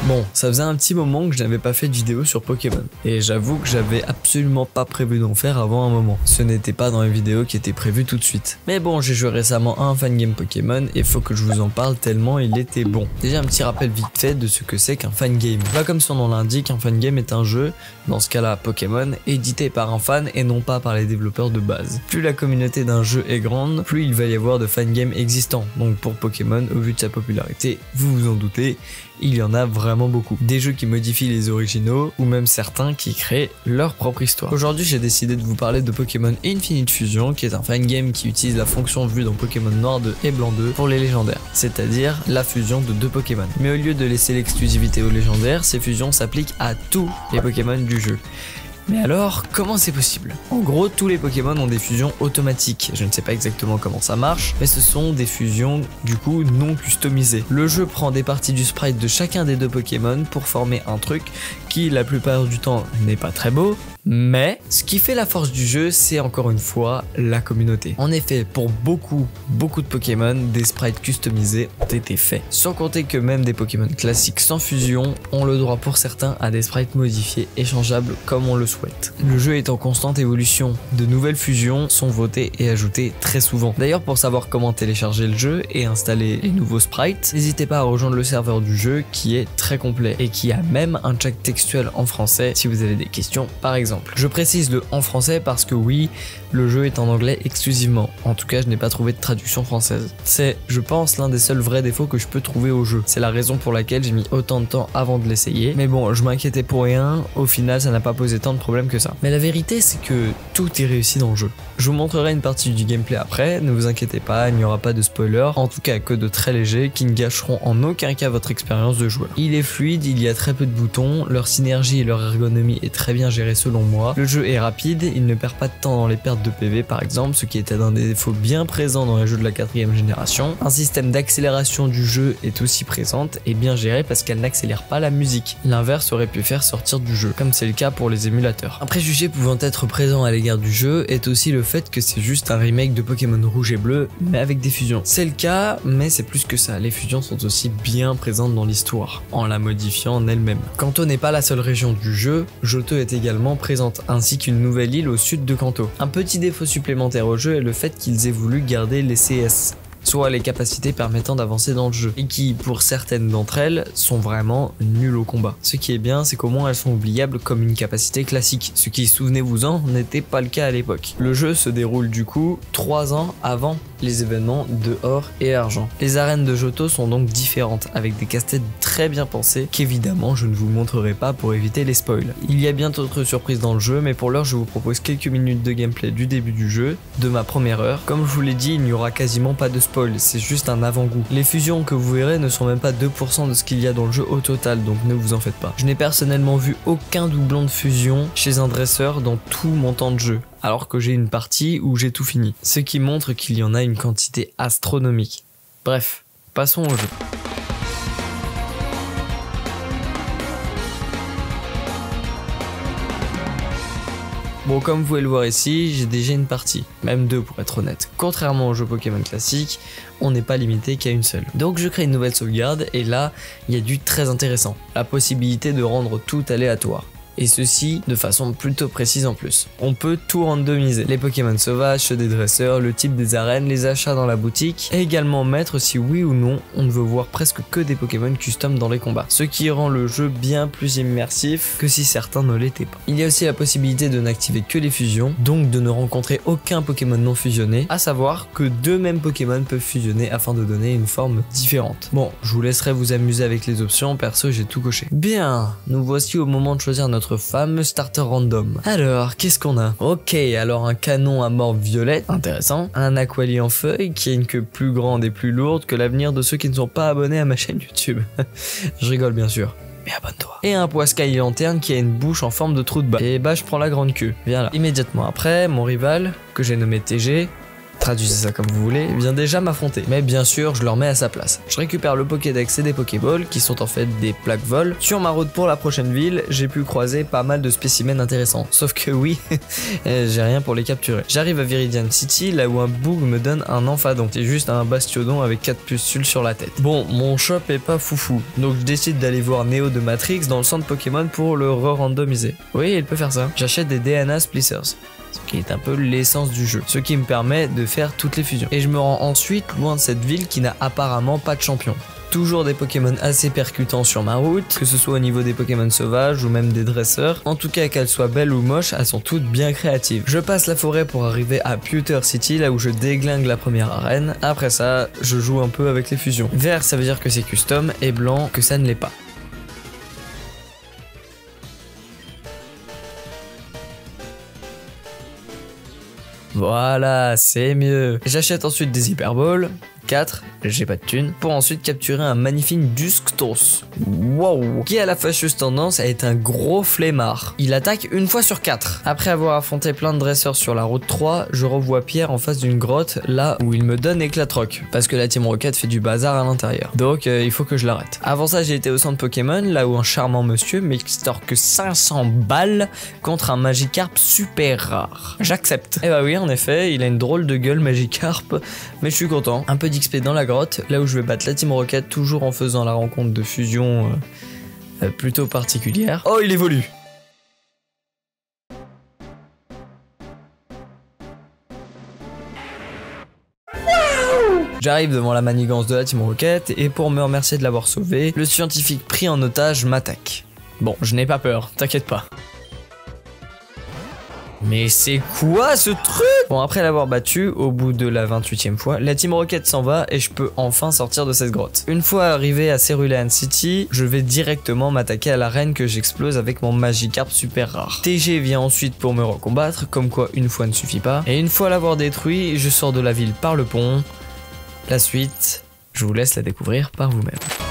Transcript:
Bon, ça faisait un petit moment que je n'avais pas fait de vidéo sur Pokémon, et j'avoue que j'avais absolument pas prévu d'en faire avant un moment. Ce n'était pas dans les vidéos qui étaient prévues tout de suite. Mais bon, j'ai joué récemment à un fangame Pokémon et faut que je vous en parle tellement il était bon. Déjà un petit rappel vite fait de ce que c'est qu'un fangame. Là comme son nom l'indique, un fangame est un jeu, dans ce cas-là Pokémon, édité par un fan et non pas par les développeurs de base. Plus la communauté d'un jeu est grande, plus il va y avoir de fangames existants. Donc pour Pokémon, au vu de sa popularité, vous vous en doutez, il y en a vraiment beaucoup. Des jeux qui modifient les originaux, ou même certains qui créent leur propre histoire. Aujourd'hui, j'ai décidé de vous parler de Pokémon Infinite Fusion, qui est un fangame qui utilise la fonction vue dans Pokémon Noir 2 et Blanc 2 pour les légendaires, c'est-à-dire la fusion de deux Pokémon. Mais au lieu de laisser l'exclusivité aux légendaires, ces fusions s'appliquent à tous les Pokémon du jeu. Mais alors, comment c'est possible? En gros, tous les Pokémon ont des fusions automatiques. Je ne sais pas exactement comment ça marche, mais ce sont des fusions, du coup, non customisées. Le jeu prend des parties du sprite de chacun des deux Pokémon pour former un truc qui, la plupart du temps, n'est pas très beau, mais ce qui fait la force du jeu, c'est encore une fois la communauté. En effet, pour beaucoup de Pokémon, des sprites customisés ont été faits. Sans compter que même des Pokémon classiques sans fusion ont le droit pour certains à des sprites modifiés échangeables comme on le souhaite. Le jeu est en constante évolution. De nouvelles fusions sont votées et ajoutées très souvent. D'ailleurs, pour savoir comment télécharger le jeu et installer les nouveaux sprites, n'hésitez pas à rejoindre le serveur du jeu qui est très complet et qui a même un chat textuel en français si vous avez des questions par exemple. Je précise le en français parce que oui, le jeu est en anglais exclusivement. En tout cas, je n'ai pas trouvé de traduction française. C'est, je pense, l'un des seuls vrais défauts que je peux trouver au jeu. C'est la raison pour laquelle j'ai mis autant de temps avant de l'essayer. Mais bon, je m'inquiétais pour rien. Au final, ça n'a pas posé tant de problèmes que ça. Mais la vérité, c'est que tout est réussi dans le jeu. Je vous montrerai une partie du gameplay après. Ne vous inquiétez pas, il n'y aura pas de spoilers. En tout cas, que de très légers qui ne gâcheront en aucun cas votre expérience de joueur. Il est fluide, il y a très peu de boutons. Leur synergie et leur ergonomie est très bien gérée selon moi. Le jeu est rapide, il ne perd pas de temps dans les pertes de PV par exemple, ce qui était un des défauts bien présents dans les jeux de la 4ème génération. Un système d'accélération du jeu est aussi présente et bien géré parce qu'elle n'accélère pas la musique. L'inverse aurait pu faire sortir du jeu, comme c'est le cas pour les émulateurs. Un préjugé pouvant être présent à l'égard du jeu est aussi le fait que c'est juste un remake de Pokémon Rouge et Bleu, mais avec des fusions. C'est le cas, mais c'est plus que ça. Les fusions sont aussi bien présentes dans l'histoire, en la modifiant en elle-même. Kanto n'est pas la seule région du jeu, Johto est également présente, ainsi qu'une nouvelle île au sud de Kanto. Un petit défaut supplémentaire au jeu est le fait qu'ils aient voulu garder les CS, soit les capacités permettant d'avancer dans le jeu, et qui, pour certaines d'entre elles, sont vraiment nulles au combat. Ce qui est bien, c'est qu'au moins elles sont oubliables comme une capacité classique, ce qui, souvenez-vous-en, n'était pas le cas à l'époque. Le jeu se déroule du coup 3 ans avant les événements de Or et Argent. Les arènes de Johto sont donc différentes, avec des casse-têtes très bien pensées, qu'évidemment je ne vous montrerai pas pour éviter les spoils. Il y a bien d'autres surprises dans le jeu, mais pour l'heure je vous propose quelques minutes de gameplay du début du jeu, de ma première heure. Comme je vous l'ai dit, il n'y aura quasiment pas de spoil, c'est juste un avant-goût. Les fusions que vous verrez ne sont même pas 2% de ce qu'il y a dans le jeu au total, donc ne vous en faites pas. Je n'ai personnellement vu aucun doublon de fusion chez un dresseur dans tout mon temps de jeu, alors que j'ai une partie où j'ai tout fini. Ce qui montre qu'il y en a une quantité astronomique. Bref, passons au jeu. Bon, comme vous pouvez le voir ici, j'ai déjà une partie, même 2 pour être honnête. Contrairement aux jeux Pokémon classiques, on n'est pas limité qu'à une seule. Donc je crée une nouvelle sauvegarde et là, il y a du très intéressant. La possibilité de rendre tout aléatoire. Et ceci de façon plutôt précise en plus. On peut tout randomiser. Les Pokémon sauvages, ceux des dresseurs, le type des arènes, les achats dans la boutique, et également mettre si oui ou non on ne veut voir presque que des Pokémon custom dans les combats. Ce qui rend le jeu bien plus immersif que si certains ne l'étaient pas. Il y a aussi la possibilité de n'activer que les fusions, donc de ne rencontrer aucun Pokémon non fusionné, à savoir que 2 mêmes Pokémon peuvent fusionner afin de donner une forme différente. Bon, je vous laisserai vous amuser avec les options, perso j'ai tout coché. Bien, nous voici au moment de choisir notre fameux starter random. Alors, qu'est-ce qu'on a? Ok, alors un canon à morve violette, intéressant. Un Aquali en feuille qui a une queue plus grande et plus lourde que l'avenir de ceux qui ne sont pas abonnés à ma chaîne YouTube. Je rigole bien sûr. Mais abonne-toi. Et un Poiscaille lanterne qui a une bouche en forme de trou de balle. Et bah je prends la grande queue. Viens là. Immédiatement après, mon rival, que j'ai nommé TG, traduisez ça comme vous voulez, vient déjà m'affronter. Mais bien sûr, je le remets à sa place. Je récupère le Pokédex et des Pokéballs, qui sont en fait des plaques vol. Sur ma route pour la prochaine ville, j'ai pu croiser pas mal de spécimens intéressants. Sauf que oui, j'ai rien pour les capturer. J'arrive à Viridian City, là où un bug me donne un Amphadon. C'est juste un bastiodon avec 4 pustules sur la tête. Bon, mon shop est pas foufou, donc je décide d'aller voir Neo de Matrix dans le centre Pokémon pour le re-randomiser. Oui, il peut faire ça. J'achète des DNA Splicers, ce qui est un peu l'essence du jeu, ce qui me permet de faire toutes les fusions. Et je me rends ensuite loin de cette ville qui n'a apparemment pas de champion. Toujours des Pokémon assez percutants sur ma route, que ce soit au niveau des Pokémon sauvages ou même des dresseurs. En tout cas, qu'elles soient belles ou moches, elles sont toutes bien créatives. Je passe la forêt pour arriver à Pewter City, là où je déglingue la première arène. Après ça, je joue un peu avec les fusions. Vert, ça veut dire que c'est custom, et blanc, que ça ne l'est pas. Voilà, c'est mieux. J'achète ensuite des Hyperballs, 4, j'ai pas de thunes, pour ensuite capturer un magnifique Dusktos. Wow, qui a la fâcheuse tendance à être un gros flemmard. Il attaque une fois sur 4. Après avoir affronté plein de dresseurs sur la route 3, je revois Pierre en face d'une grotte, là où il me donne Éclatroc, parce que la Team Rocket fait du bazar à l'intérieur. Donc il faut que je l'arrête. Avant ça, j'ai été au centre Pokémon, là où un charmant monsieur m'extorque 500 balles contre un Magikarp super rare. J'accepte. Et bah oui, en effet, il a une drôle de gueule Magikarp, mais je suis content. Un peu d'XP dans la grotte, là où je vais battre la Team Rocket, toujours en faisant la rencontre de fusion plutôt particulière. Oh, il évolue. J'arrive devant la manigance de la Team Rocket et pour me remercier de l'avoir sauvé, le scientifique pris en otage m'attaque. Bon, je n'ai pas peur, t'inquiète pas. Mais c'est quoi ce truc? Bon, après l'avoir battu, au bout de la 28e fois, la Team Rocket s'en va et je peux enfin sortir de cette grotte. Une fois arrivé à Cerulean City, je vais directement m'attaquer à l'arène que j'explose avec mon Magikarp super rare. TG vient ensuite pour me recombattre, comme quoi une fois ne suffit pas. Et une fois l'avoir détruit, je sors de la ville par le pont. La suite, je vous laisse la découvrir par vous-même.